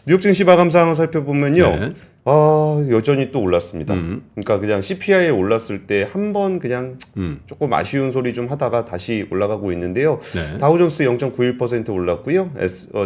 뉴욕 증시 마감 상황 살펴보면요. 네. 여전히 또 올랐습니다. 그러니까 그냥 CPI에 올랐을 때 한 번 그냥 조금 아쉬운 소리 좀 하다가 다시 올라가고 있는데요. 네. 다우존스 0.91% 올랐고요.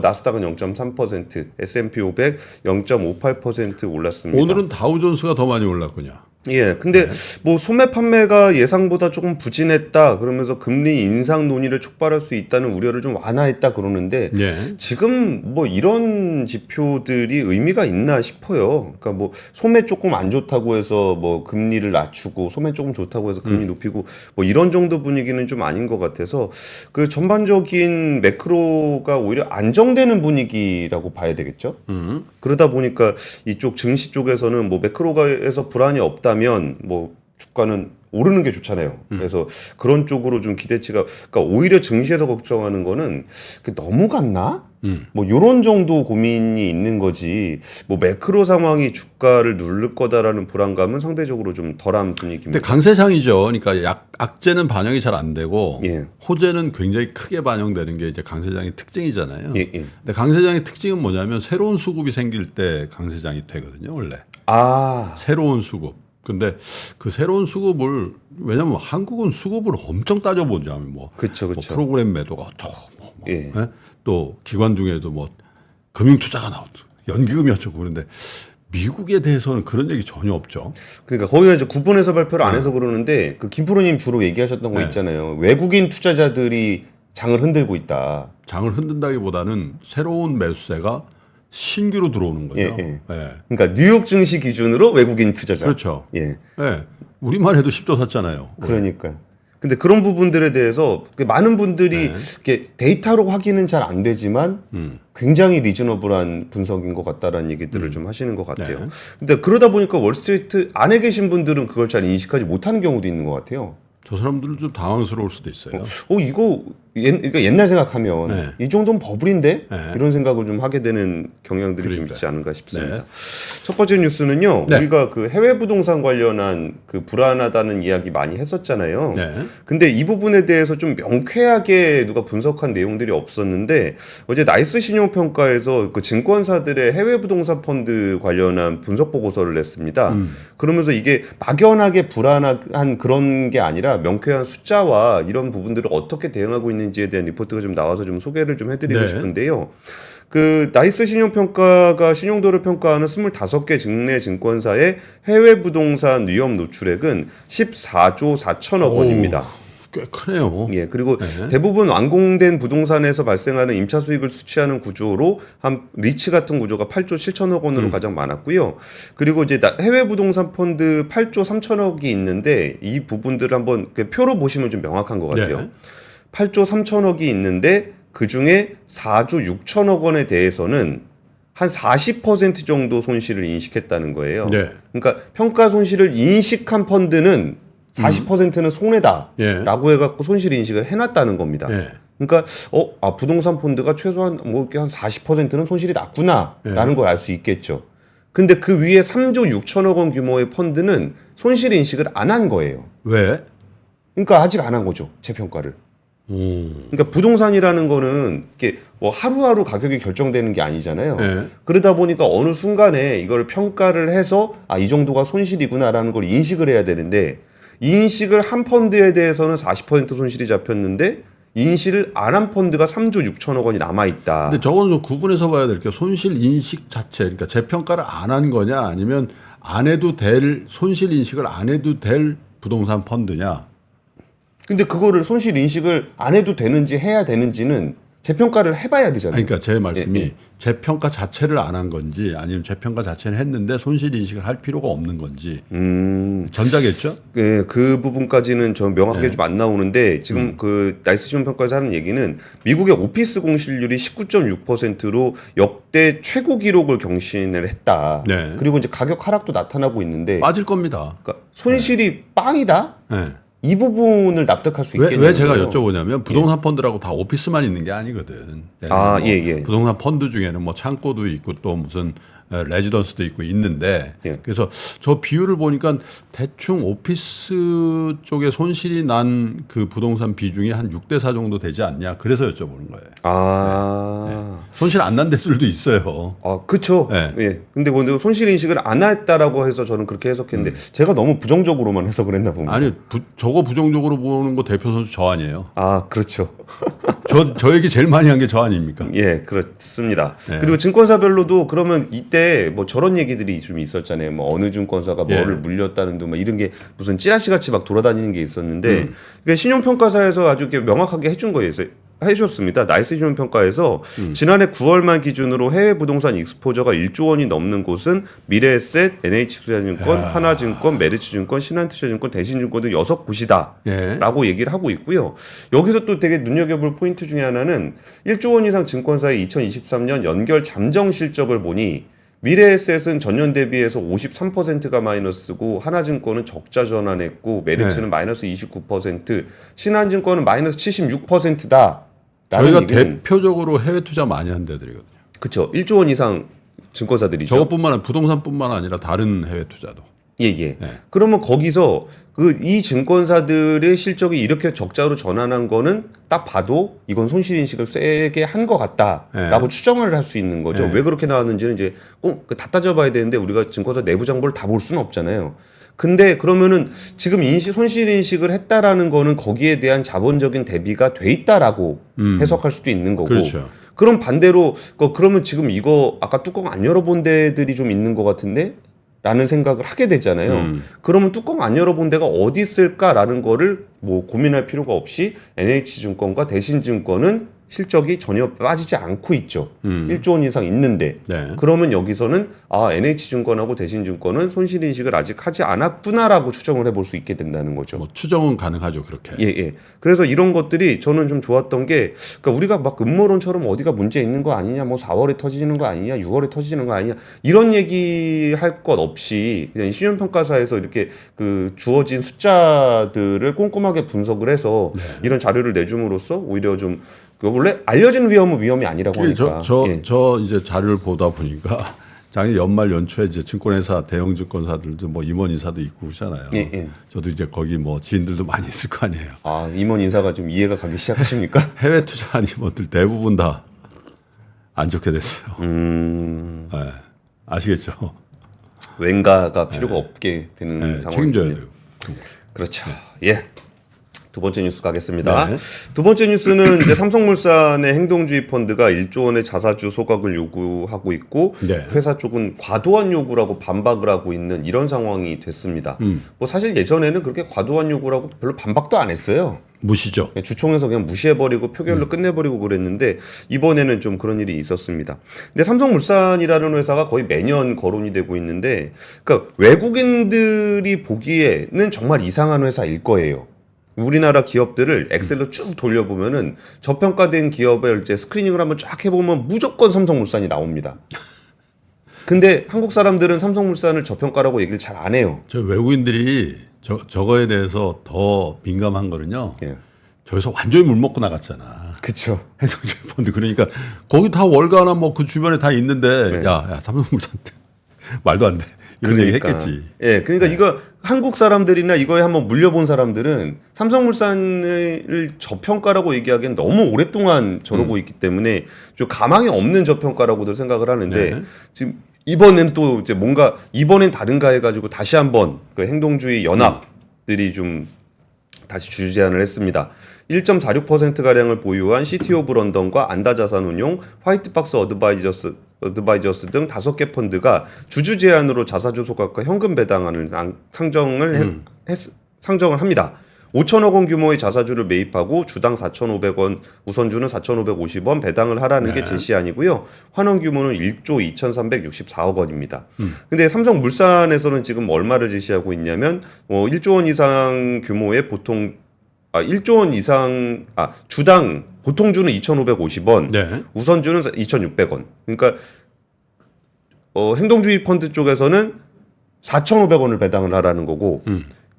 나스닥은 0.3%, S&P 500 0.58% 올랐습니다. 오늘은 다우존스가 더 많이 올랐군요. 예, 근데 뭐 소매 판매가 예상보다 조금 부진했다 그러면서 금리 인상 논의를 촉발할 수 있다는 우려를 좀 완화했다 그러는데 예. 지금 뭐 이런 지표들이 의미가 있나 싶어요. 그러니까 뭐 소매 조금 안 좋다고 해서 뭐 금리를 낮추고 소매 조금 좋다고 해서 금리 높이고 뭐 이런 정도 분위기는 좀 아닌 것 같아서 그 전반적인 매크로가 오히려 안정되는 분위기라고 봐야 되겠죠. 그러다 보니까 이쪽 증시 쪽에서는 뭐 매크로가에서 불안이 없다면 뭐 주가는 오르는 게 좋잖아요. 그래서 그런 쪽으로 좀 기대치가 그러니까 오히려 증시에서 걱정하는 거는 너무 갔나? 뭐 이런 정도 고민이 있는 거지. 뭐 매크로 상황이 주가를 누를 거다라는 불안감은 상대적으로 좀 덜한 분위기입니다. 근데 강세장이죠. 그러니까 악재는 반영이 잘 안 되고 예. 호재는 굉장히 크게 반영되는 게 이제 강세장의 특징이잖아요. 예, 예. 근데 강세장의 특징은 뭐냐면 새로운 수급이 생길 때 강세장이 되거든요. 원래 새로운 수급. 근데 그 새로운 수급을 왜냐면 한국은 수급을 엄청 따져보자면 뭐, 그쵸. 뭐 프로그램 매도가 어쩌고 예. 예? 또 기관 중에도 뭐 금융투자가 나오고 연기금이 어쩌고 그런데 미국에 대해서는 그런 얘기 전혀 없죠. 그러니까 거기가 이제 구분해서 발표를 안 해서 그러는데 그 김프로님 주로 얘기하셨던 거 있잖아요. 외국인 투자자들이 장을 흔들고 있다. 장을 흔든다기보다는 새로운 매수세가 신규로 들어오는 거죠. 예. 그러니까 뉴욕 증시 기준으로 외국인 투자자. 그렇죠. 예. 우리만 해도 10조 샀잖아요. 그러니까요. 근데 그런 부분들에 대해서 많은 분들이 이렇게 데이터로 확인은 잘 안 되지만 굉장히 리즈너블한 분석인 것 같다라는 얘기들을 좀 하시는 것 같아요. 근데 그러다 보니까 월스트리트 안에 계신 분들은 그걸 잘 인식하지 못하는 경우도 있는 것 같아요. 저 사람들은 좀 당황스러울 수도 있어요. 이거 그러니까 옛날 생각하면 이 정도는 버블인데 이런 생각을 좀 하게 되는 경향들이 좀 있지 않은가 싶습니다. 첫 번째 뉴스는요. 우리가 그 해외 부동산 관련한 그 불안하다는 이야기 많이 했었잖아요. 근데 이 부분에 대해서 좀 명쾌하게 누가 분석한 내용들이 없었는데 어제 나이스 신용평가에서 그 증권사들의 해외 부동산 펀드 관련한 분석 보고서를 냈습니다. 그러면서 이게 막연하게 불안한 그런 게 아니라 명쾌한 숫자와 이런 부분들을 어떻게 대응하고 있는지에 대한 리포트가 좀 나와서 좀 소개를 좀 해드리고 싶은데요. 그 나이스 신용평가가 신용도를 평가하는 25개 직내 증권사의 해외 부동산 위험 노출액은 14조 4천억 원입니다. 꽤 크네요. 예, 그리고 대부분 완공된 부동산에서 발생하는 임차 수익을 수취하는 구조로 한 리츠 같은 구조가 8조 7천억 원으로 가장 많았고요. 그리고 이제 해외 부동산 펀드 8조 3천억이 있는데 이 부분들을 한번 표로 보시면 좀 명확한 것 같아요. 8조 3천억이 있는데 그 중에 4조 6천억 원에 대해서는 한 40% 정도 손실을 인식했다는 거예요. 그러니까 평가 손실을 인식한 펀드는 40%는 손해다라고 해갖고 손실 인식을 해놨다는 겁니다. 그러니까 부동산 펀드가 최소한 뭐 한 40%는 손실이 났구나라는 걸 알 수 있겠죠. 근데 그 위에 3조 6천억 원 규모의 펀드는 손실 인식을 안 한 거예요. 왜? 그러니까 아직 안 한 거죠, 재평가를. 그러니까 부동산이라는 거는 이렇게 뭐 하루하루 가격이 결정되는 게 아니잖아요. 그러다 보니까 어느 순간에 이걸 평가를 해서 이 정도가 손실이구나라는 걸 인식을 해야 되는데 인식을 한 펀드에 대해서는 40% 손실이 잡혔는데 인식을 안 한 펀드가 3조 6천억 원이 남아있다. 근데 저건 좀 구분해서 봐야 될 게 손실 인식 자체, 그러니까 재평가를 안 한 거냐 아니면 안 해도 될 손실 인식을 안 해도 될 부동산 펀드냐. 근데 그거를 손실 인식을 안 해도 되는지 해야 되는지는 재평가를 해봐야 되잖아요. 그러니까 제 말씀이 재평가 자체를 안 한 건지 아니면 재평가 자체는 했는데 손실 인식을 할 필요가 없는 건지 전자겠죠? 네, 그 부분까지는 좀 명확하게 좀 안 나오는데 지금 그 나이스 신용평가에서 하는 얘기는 미국의 오피스 공실률이 19.6%로 역대 최고 기록을 경신을 했다. 그리고 이제 가격 하락도 나타나고 있는데 빠질 겁니다. 그러니까 손실이 빵이다? 이 부분을 납득할 수 있겠네요. 왜 제가 여쭤보냐면 부동산 펀드라고 다 오피스만 있는 게 아니거든. 부동산 펀드 중에는 뭐 창고도 있고 또 무슨 레지던스도 있고 있는데 예. 그래서 저 비율을 보니까 대충 오피스 쪽에 손실이 난 그 부동산 비중이 한 6대4 정도 되지 않냐. 그래서 여쭤보는 거예요. 아. 네. 손실 안 난 데들도 있어요. 아, 그렇죠. 네. 예. 근데 뭐 손실 인식을 안 했다라고 해서 저는 그렇게 해석했는데 제가 너무 부정적으로만 해석을 했나 봅니다. 아니, 저거 부정적으로 보는 거 대표 선수 저 아니에요. 아, 그렇죠. 저 얘기 제일 많이 한 게 저 아닙니까? 예, 그렇습니다. 네. 그리고 증권사별로도 그러면 이때 뭐 저런 얘기들이 좀 있었잖아요. 뭐 어느 증권사가 뭐를 물렸다는 등 뭐 이런 게 무슨 찌라시 같이 막 돌아다니는 게 있었는데 그러니까 신용평가사에서 아주 이렇게 명확하게 해준 거예요. 해줬습니다. 나이스 신용평가에서 지난해 9월만 기준으로 해외 부동산 익스포저가 1조 원이 넘는 곳은 미래에셋, NH투자증권, 하나증권, 메리츠증권, 신한투자증권, 대신증권 등 6곳이다라고 얘기를 하고 있고요. 여기서 또 되게 눈여겨볼 포인트 중에 하나는 1조 원 이상 증권사의 2023년 연결 잠정 실적을 보니 미래에셋은 전년 대비해서 53%가 마이너스고 하나증권은 적자 전환했고 메리츠는 마이너스 29%, 신한증권은 마이너스 76%다. 저희가 대표적으로 해외 투자 많이 한 데들이거든요. 그렇죠. 1조 원 이상 증권사들이죠. 저것뿐만 아니라 부동산뿐만 아니라 다른 해외 투자도. 예. 그러면 거기서 이 증권사들의 실적이 이렇게 적자로 전환한 거는 딱 봐도 이건 손실 인식을 세게 한 것 같다라고 추정을 할 수 있는 거죠. 왜 그렇게 나왔는지는 이제 꼭 다 따져봐야 되는데 우리가 증권사 내부 정보를 다 볼 수는 없잖아요. 근데 그러면은 지금 손실 인식을 했다라는 거는 거기에 대한 자본적인 대비가 돼 있다라고 해석할 수도 있는 거고. 그렇죠. 그럼 반대로 그러면 지금 이거 아까 뚜껑 안 열어본 데들이 좀 있는 것 같은데? 라는 생각을 하게 되잖아요. 그러면 뚜껑 안 열어본 데가 어디 있을까라는 거를 뭐 고민할 필요가 없이 NH증권과 대신증권은 실적이 전혀 빠지지 않고 있죠. 1조 원 이상 있는데. 그러면 여기서는 NH증권하고 대신증권은 손실인식을 아직 하지 않았구나라고 추정을 해볼 수 있게 된다는 거죠. 뭐 추정은 가능하죠. 그렇게. 예. 그래서 이런 것들이 저는 좀 좋았던 게 그러니까 우리가 막 음모론처럼 어디가 문제 있는 거 아니냐, 뭐 4월에 터지는 거 아니냐, 6월에 터지는 거 아니냐 이런 얘기 할 것 없이 그냥 신용평가사에서 이렇게 그 주어진 숫자들을 꼼꼼하게 분석을 해서 이런 자료를 내줌으로써 오히려 좀 원래 알려진 위험은 위험이 아니라고 하니까. 저 이제 자료를 보다 보니까 작년 연말 연초에 이제 증권회사 대형 증권사들도 뭐 임원 인사도 있고 그러잖아요. 예. 저도 이제 거기 뭐 지인들도 많이 있을 거 아니에요. 임원 인사가 좀 이해가 가기 시작하십니까? 해외 투자한 임원들 대부분 다 안 좋게 됐어요. 네. 아시겠죠? 왠가가 필요가 없게 되는 상황이죠. 책임져야 돼요. 그렇죠. 예. 두 번째 뉴스 가겠습니다. 두 번째 뉴스는 이제 삼성물산의 행동주의 펀드가 1조 원의 자사주 소각을 요구하고 있고 회사 쪽은 과도한 요구라고 반박을 하고 있는 이런 상황이 됐습니다. 뭐 사실 예전에는 그렇게 과도한 요구라고 별로 반박도 안 했어요. 무시죠. 주총에서 그냥 무시해버리고 표결로 끝내버리고 그랬는데 이번에는 좀 그런 일이 있었습니다. 근데 삼성물산이라는 회사가 거의 매년 거론이 되고 있는데 그러니까 외국인들이 보기에는 정말 이상한 회사일 거예요. 우리나라 기업들을 엑셀로 쭉 돌려보면은 저평가된 기업을 이제 스크리닝을 한번 쫙 해보면 무조건 삼성물산이 나옵니다. 근데 한국 사람들은 삼성물산을 저평가라고 얘기를 잘 안 해요. 저 외국인들이 저거에 대해서 더 민감한 거는요. 저기서 완전히 물 먹고 나갔잖아. 그렇죠. 행동주의 펀드. 그러니까 거기 다 월가나 뭐 그 주변에 다 있는데 야 삼성물산 말도 안 돼. 이런 얘기 했겠지. 예, 그러니까 이거 한국 사람들이나 이거에 한번 물려본 사람들은 삼성물산을 저평가라고 얘기하기엔 너무 오랫동안 저러고 있기 때문에 좀 가망이 없는 저평가라고들 생각을 하는데 지금 이번엔 또 이제 뭔가 이번엔 다른가 해가지고 다시 한번 그 행동주의 연합들이 좀 다시 주주 제안을 했습니다. 1.46%가량을 보유한 시티 오브 런던과 안다자산운용, 화이트박스 어드바이저스 등 5개 펀드가 주주 제안으로 자사주 소각과 현금 배당안을 상정을 합니다. 5천억 원 규모의 자사주를 매입하고 주당 4,500원, 우선주는 4,550원 배당을 하라는 게 제시안이고요. 환원 규모는 1조 2,364억 원입니다. 근데 삼성물산에서는 지금 얼마를 제시하고 있냐면 1조 원 이상 규모의 보통 1조 원 이상 주당 보통주는 2,550원, 우선주는 2,600원. 그러니까 행동주의 펀드 쪽에서는 4,500원을 배당을 하라는 거고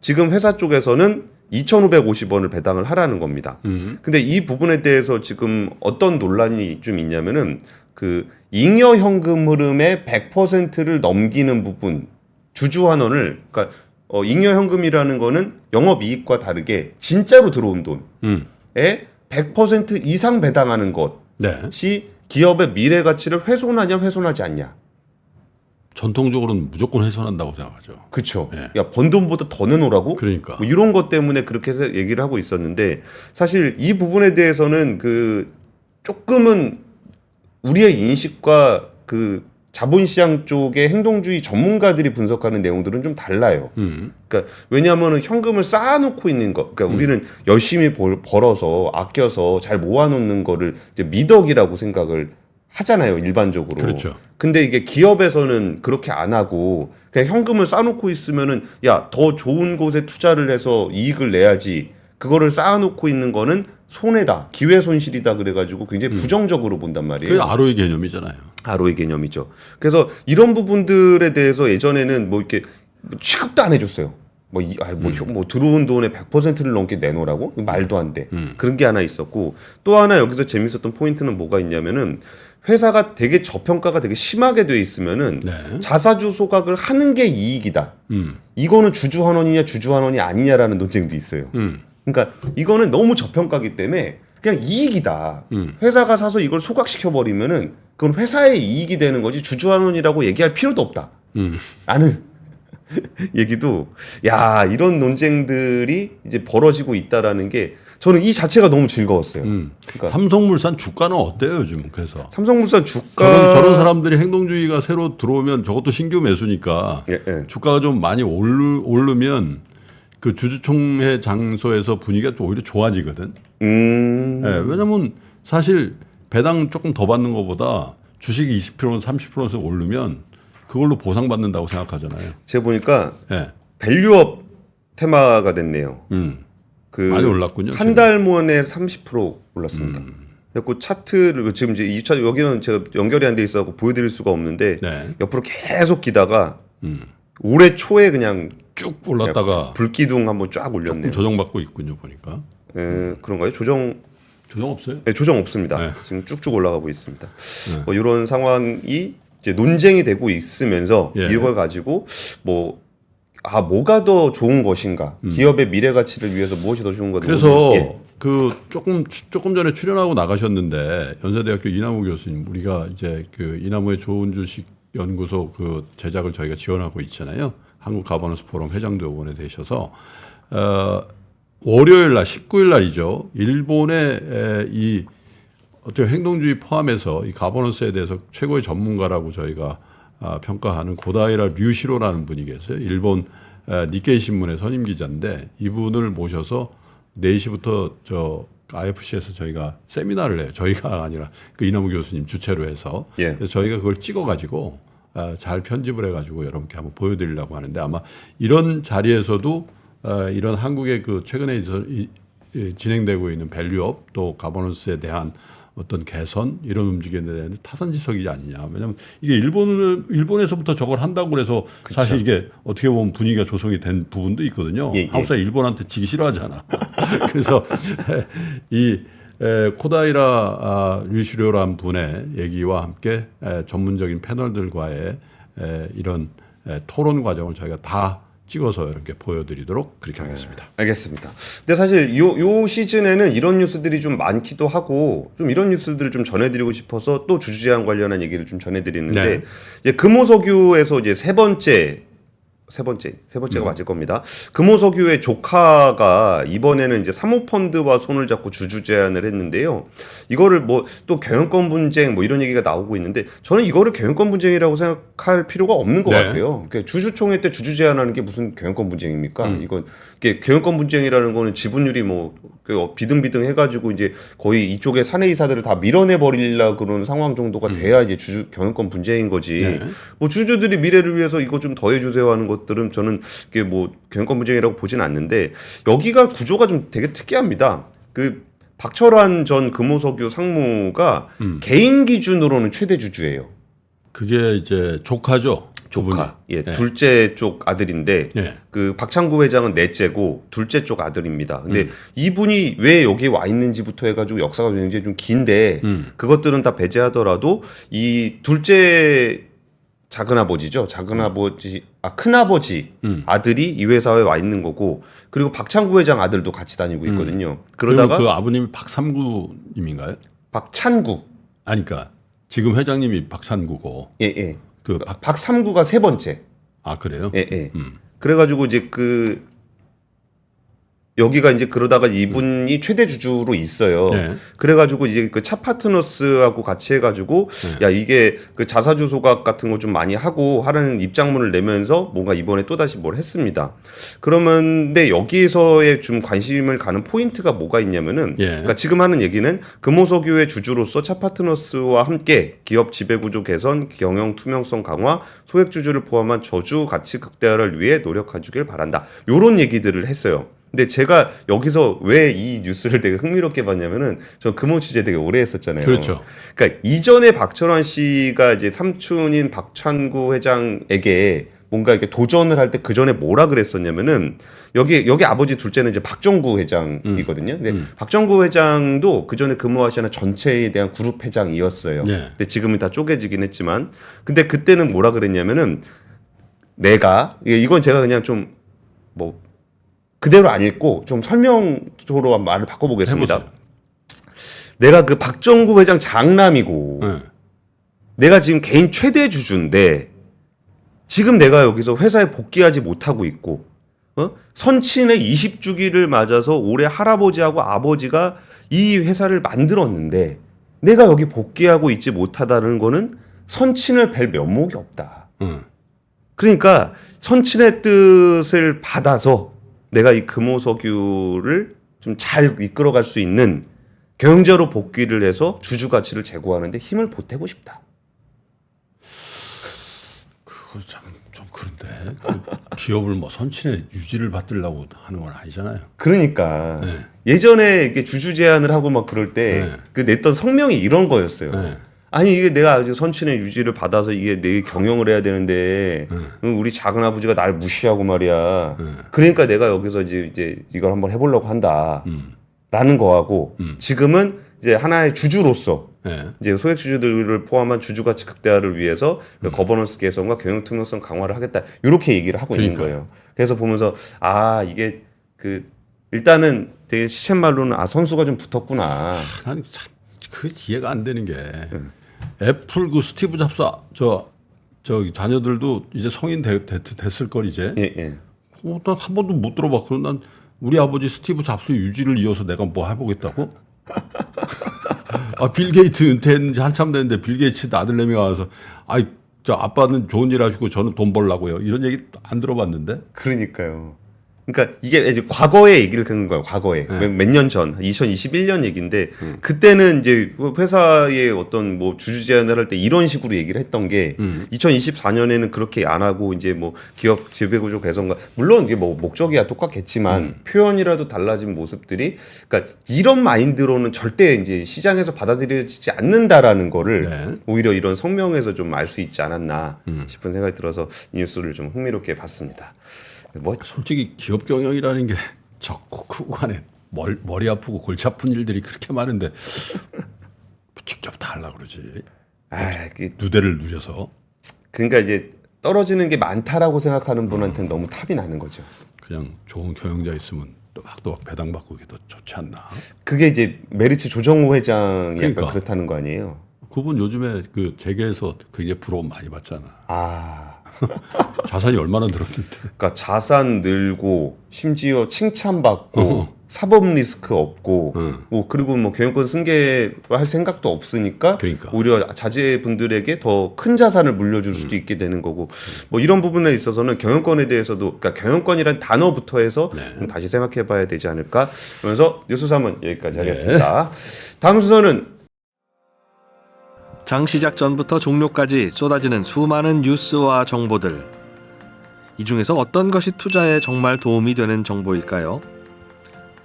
지금 회사 쪽에서는 2,550원을 배당을 하라는 겁니다. 근데 이 부분에 대해서 지금 어떤 논란이 좀 있냐면은 그 잉여 현금 흐름의 100%를 넘기는 부분 주주환원을 그러니까 잉여 현금이라는 거는 영업 이익과 다르게 진짜로 들어온 돈에 100% 이상 배당하는 것이 기업의 미래 가치를 훼손하냐 훼손하지 않냐. 전통적으로는 무조건 훼손한다고 생각하죠. 그렇죠. 야, 번 돈보다 더 내놓으라고? 그러니까. 뭐 이런 것 때문에 그렇게 해서 얘기를 하고 있었는데 사실 이 부분에 대해서는 그 조금은 우리의 인식과 그 자본시장 쪽의 행동주의 전문가들이 분석하는 내용들은 좀 달라요. 그러니까 왜냐하면 현금을 쌓아놓고 있는 거, 그러니까 우리는 열심히 벌어서 아껴서 잘 모아놓는 거를 이제 미덕이라고 생각을 하잖아요, 일반적으로. 그렇죠. 근데 이게 기업에서는 그렇게 안 하고 그냥 현금을 쌓아놓고 있으면은 야, 더 좋은 곳에 투자를 해서 이익을 내야지. 그거를 쌓아놓고 있는 거는 손해다, 기회 손실이다 그래가지고 굉장히 부정적으로 본단 말이에요. 그게 ROE 개념이잖아요. ROE 개념이죠. 그래서 이런 부분들에 대해서 예전에는 뭐 이렇게 취급도 안 해줬어요. 뭐 들어온 돈의 100%를 넘게 내놓으라고? 말도 안 돼. 그런 게 하나 있었고 또 하나 여기서 재밌었던 포인트는 뭐가 있냐면은 회사가 되게 저평가가 되게 심하게 돼 있으면은 자사주 소각을 하는 게 이익이다. 이거는 주주환원이냐 주주환원이 아니냐라는 논쟁도 있어요. 그러니까 이거는 너무 저평가기 때문에 그냥 이익이다. 회사가 사서 이걸 소각시켜 버리면은 그건 회사의 이익이 되는 거지 주주환원이라고 얘기할 필요도 없다. 라는 얘기도 야, 이런 논쟁들이 이제 벌어지고 있다라는 게 저는 이 자체가 너무 즐거웠어요. 그러니까 삼성물산 주가는 어때요 요즘? 그래서 삼성물산 주가 저런 사람들이 행동주의가 새로 들어오면 저것도 신규 매수니까 주가가 좀 많이 오르면 그 주주총회 장소에서 분위기가 좀 오히려 좋아지거든. 왜냐면 사실 배당 조금 더 받는 것보다 주식이 20% 30% 오르면 그걸로 보상받는다고 생각하잖아요. 제가 보니까 밸류업 테마가 됐네요. 많이 올랐군요. 한 달 만에 30% 올랐습니다. 그리고 차트를 지금 이제 이 차트 여기는 제가 연결이 안 돼 있어서 보여드릴 수가 없는데 옆으로 계속 기다가 올해 초에 그냥 쭉 올랐다가 불기둥 한번 쫙 올렸네요. 조금 조정받고 있군요 보니까. 그런가요? 조정 없어요? 네, 조정 없습니다. 지금 쭉쭉 올라가고 있습니다. 뭐 이런 상황이 이제 논쟁이 되고 있으면서 이걸 가지고 뭐가 더 좋은 것인가? 기업의 미래 가치를 위해서 무엇이 더 좋은 건가? 그래서 그 조금 전에 출연하고 나가셨는데 연세대학교 이남우 교수님, 우리가 이제 그 이남우의 좋은 주식 연구소 그 제작을 저희가 지원하고 있잖아요. 한국 가버넌스 포럼 회장도 이번에 되셔서 월요일 날 19일 날이죠. 일본의 이 어떻게 행동주의 포함해서 이 가버넌스에 대해서 최고의 전문가라고 저희가 평가하는 고다이라 류시로라는 분이 계세요. 일본 니케이 신문의 선임 기자인데 이분을 모셔서 4시부터 저 IFC에서 저희가 세미나를 해요. 저희가 아니라 그 이남우 교수님 주최로 해서 그래서 저희가 그걸 찍어가지고 잘 편집을 해가지고 여러분께 한번 보여드리려고 하는데 아마 이런 자리에서도 이런 한국의 그 최근에 진행되고 있는 밸류업 또 가버넌스에 대한 어떤 개선 이런 움직임에 대한 타산지석이지 아니냐. 왜냐하면 이게 일본에서부터 저걸 한다고 그래서 사실 이게 어떻게 보면 분위기가 조성이 된 부분도 있거든요. 한국 사람 일본한테 지기 싫어하잖아. 그래서 이 코다이라 류시료란 분의 얘기와 함께 전문적인 패널들과의 이런 토론 과정을 저희가 다 찍어서 이렇게 보여드리도록 그렇게 하겠습니다. 알겠습니다. 근데 사실 요 시즌에는 이런 뉴스들이 좀 많기도 하고 좀 이런 뉴스들을 좀 전해드리고 싶어서 또 주주 제한 관련한 얘기를 좀 전해드리는데 이제 금호석유에서 이제 세 번째가 맞을 겁니다. 금호석유의 조카가 이번에는 이제 사모펀드와 손을 잡고 주주 제한을 했는데요. 이거를 뭐 또 경영권 분쟁 뭐 이런 얘기가 나오고 있는데 저는 이거를 경영권 분쟁이라고 생각할 필요가 없는 것 같아요. 그러니까 주주총회 때 주주 제한하는 게 무슨 경영권 분쟁입니까? 이건 경영권 분쟁이라는 거는 지분율이 뭐 비등비등 해가지고 이제 거의 이쪽에 사내이사들을 다 밀어내 버리려 그러는 상황 정도가 돼야 이제 경영권 분쟁인 거지. 뭐 주주들이 미래를 위해서 이거 좀 더해주세요 하는 것들은 저는 이게 뭐 경영권 분쟁이라고 보지는 않는데 여기가 구조가 좀 되게 특이합니다. 그 박철환 전 금호석유 상무가 개인 기준으로는 최대 주주예요. 그게 이제 조카죠. 조카. 예, 둘째 쪽 아들인데 그 박창구 회장은 넷째고 둘째 쪽 아들입니다. 근데 이분이 왜 여기 와 있는지부터 해가지고 역사가 굉장히 좀 긴데 그것들은 다 배제하더라도 이 둘째 작은아버지죠. 큰아버지 아들이 이 회사에 와 있는 거고 그리고 박창구 회장 아들도 같이 다니고 있거든요. 그러다가 그 아버님이 박삼구님인가요? 박찬구. 아니 그러니까 지금 회장님이 박찬구고. 예. 그 박삼구가 세 번째. 아 그래요? 예. 그래가지고 이제 여기가 이제 그러다가 이분이 최대 주주로 있어요. 그래가지고 이제 그 차 파트너스하고 같이 해가지고 야 이게 그 자사주 소각 같은 거 좀 많이 하고 하라는 입장문을 내면서 뭔가 이번에 또 다시 뭘 했습니다. 그러면데 여기에서의 좀 관심을 가는 포인트가 뭐가 있냐면은 그러니까 지금 하는 얘기는 금호석유의 주주로서 차 파트너스와 함께 기업 지배구조 개선, 경영 투명성 강화, 소액 주주를 포함한 저주 가치 극대화를 위해 노력해주길 바란다. 요런 얘기들을 했어요. 근데 제가 여기서 왜 이 뉴스를 되게 흥미롭게 봤냐면은 저 금호 취재 되게 오래 했었잖아요. 그렇죠. 그러니까 이전에 박철환 씨가 이제 삼촌인 박찬구 회장에게 뭔가 이렇게 도전을 할 때 그 전에 뭐라 그랬었냐면은 여기 아버지 둘째는 이제 박정구 회장이거든요. 근데 박정구 회장도 그 전에 금호아시아나 전체에 대한 그룹 회장이었어요. 근데 지금은 다 쪼개지긴 했지만, 근데 그때는 뭐라 그랬냐면은 내가 이건 제가 그냥 좀 뭐 그대로 안 읽고 좀 설명적으로 말을 바꿔보겠습니다. 해보세요. 내가 그 박정구 회장 장남이고 내가 지금 개인 최대 주주인데 지금 내가 여기서 회사에 복귀하지 못하고 있고 선친의 20주기를 맞아서 올해 할아버지하고 아버지가 이 회사를 만들었는데 내가 여기 복귀하고 있지 못하다는 거는 선친을 뵐 면목이 없다. 그러니까 선친의 뜻을 받아서 내가 이 금호석유를 좀 잘 이끌어갈 수 있는 경영자로 복귀를 해서 주주 가치를 제고하는데 힘을 보태고 싶다. 그거 참 좀 그런데 기업을 뭐 선친의 유지를 받으려고 하는 건 아니잖아요. 그러니까 예전에 이렇게 주주 제안을 하고 막 그럴 때 그 냈던 성명이 이런 거였어요. 아니 이게 내가 아주 선친의 유지를 받아서 이게 내 경영을 해야 되는데 우리 작은 아버지가 날 무시하고 말이야. 그러니까 내가 여기서 이제 이걸 한번 해보려고 한다. 라는 거하고 지금은 이제 하나의 주주로서 이제 소액 주주들을 포함한 주주 가치 극대화를 위해서 거버넌스 개선과 경영 투명성 강화를 하겠다. 이렇게 얘기를 하고 있는 거예요. 그래서 보면서 이게 일단은 되게 시쳇말로는 선수가 좀 붙었구나. 난 참 그 이해가 안 되는 게 애플 그 스티브 잡스 저 자녀들도 이제 성인 됐을 걸 이제. 난 한 번도 못 들어봤고 난 우리 아버지 스티브 잡스 유지를 이어서 내가 뭐 해보겠다고? 빌 게이츠 은퇴한 지 한참 됐는데 빌 게이츠 아들내미 와서 저 아빠는 좋은 일 하시고 저는 돈 벌라고요. 이런 얘기 안 들어봤는데. 그러니까요. 그러니까 이게 이제 과거의 얘기를 하는 거예요. 과거에 몇 년 전, 2021년 얘기인데 그때는 이제 회사의 어떤 뭐 주주 제안을 할 때 이런 식으로 얘기를 했던 게 2024년에는 그렇게 안 하고 이제 뭐 기업 지배구조 개선과 물론 이게 뭐 목적이야 똑같겠지만 표현이라도 달라진 모습들이 그러니까 이런 마인드로는 절대 이제 시장에서 받아들여지지 않는다라는 거를 오히려 이런 성명에서 좀 알 수 있지 않았나 싶은 생각이 들어서 이 뉴스를 좀 흥미롭게 봤습니다. 솔직히 기업 경영이라는 게 적고 크고 간에 머리 아프고 골치 아픈 일들이 그렇게 많은데 직접 다 하려고 그러지. 누대를 누려서. 그러니까 이제 떨어지는 게 많다라고 생각하는 분한테는 너무 탑이 나는 거죠. 그냥 좋은 경영자 있으면 또박또박 배당받고 그게 더 좋지 않나. 그게 이제 메리츠 조정호 회장이 약간 그렇다는 거 아니에요? 그분 요즘에 그 재계에서 굉장히 부러움 많이 받잖아. 자산이 얼마나 늘었는데. 그러니까 자산 늘고 심지어 칭찬받고 사법 리스크 없고 뭐 그리고 뭐 경영권 승계할 생각도 없으니까 오히려 자제분들에게 더 큰 자산을 물려줄 수도 있게 되는 거고 뭐 이런 부분에 있어서는 경영권에 대해서도 그러니까 경영권이란 단어부터 해서 다시 생각해봐야 되지 않을까. 그러면서 뉴스 3은 여기까지 하겠습니다. 다음 순서는 장 시작 전부터 종료까지 쏟아지는 수많은 뉴스와 정보들. 이 중에서 어떤 것이 투자에 정말 도움이 되는 정보일까요?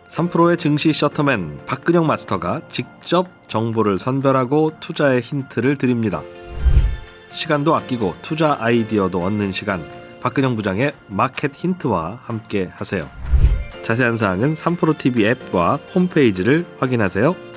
3프로의 증시 셔터맨 박근영 마스터가 직접 정보를 선별하고 투자의 힌트를 드립니다. 시간도 아끼고 투자 아이디어도 얻는 시간, 박근영 부장의 마켓 힌트와 함께 하세요. 자세한 사항은 3프로TV 앱과 홈페이지를 확인하세요.